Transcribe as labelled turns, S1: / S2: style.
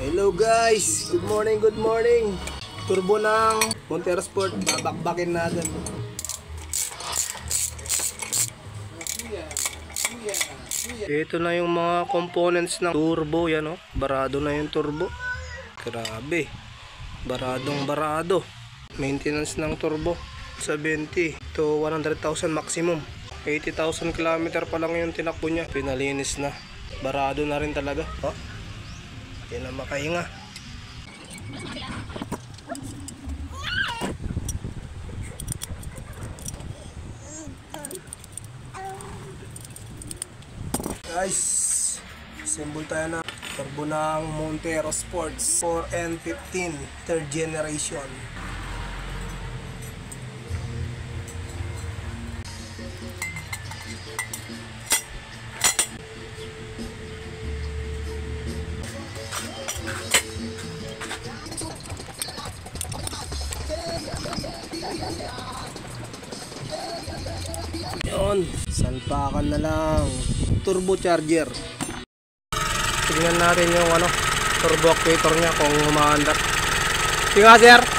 S1: Hello guys, good morning, good morning. Turbo ng Montero Sport, babakbakin natin. Ito na yung mga components ng turbo, yan oh. Barado na yung turbo. Grabe. Baradong barado. Maintenance ng turbo 70 to 100,000 maximum. 80,000 km pa lang yung tinakbo niya. Pinalinis na. Barado na rin talaga. Oh. Yan na makahinga. Guys, assemble tayo na turbo ng Montero Sports 4N15 third generation. Yun, salpakan na lang. Turbocharger. Tignan natin yung turbo actuator nya kung umaandar. Sige nga sir.